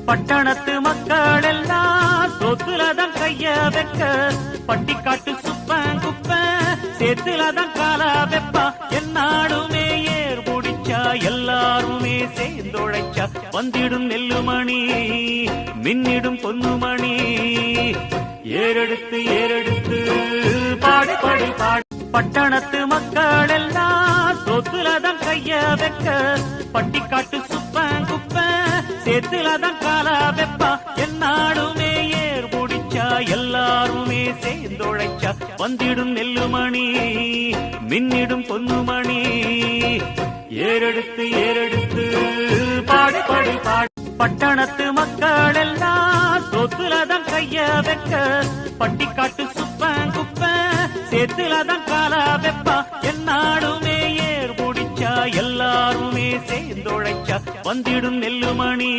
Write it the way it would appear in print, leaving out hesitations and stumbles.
பட்டணத்து மக்கள் எல்லாம் சொத்துலதான் கைய வைக்க, பட்டிக்காட்டு சுப்பன் குப்பன் சேத்துலதான் காலா வெப்பா. என்னாடுமே ஏர் முடிச்சா எல்லாருமே சேர்ந்தொழைச்சா, வந்திடும் நெல்லுமணி மின்னிடும் பொன்னுமணி. ஏறெடுத்து ஏறெடுத்து பாடு பாடு பாடு. பட்டணத்து மக்கள் எல்லாம் சொத்துலதான் கைய வைக்க, பட்டிக்காட்டு சுப்பன் குப்பன் சேத்துலதான் காலா வெப்பா. என்னாடுமே ஏர் முடிச்சா எல்லாருமே சேர்ந்தொழைச்சா, வந்திடும் நெல்லுமணி மின்னிடும் பொன்னுமணி. ஏறெடுத்து ஏறெடுத்து பாடு பாடு பாடு. பட்டணத்து மக்கள் எல்லாம் சொத்துலதான் கைய வைக்க, பட்டிக்காட்டு சுப்பன் குப்பன் சேத்துலதான் காலா வெப்பா. என்னாடுமே ஏர் முடிச்சா எல்லாருமே சேர்ந்தொழைச்சா, வந்திடும் நெல்லுமணி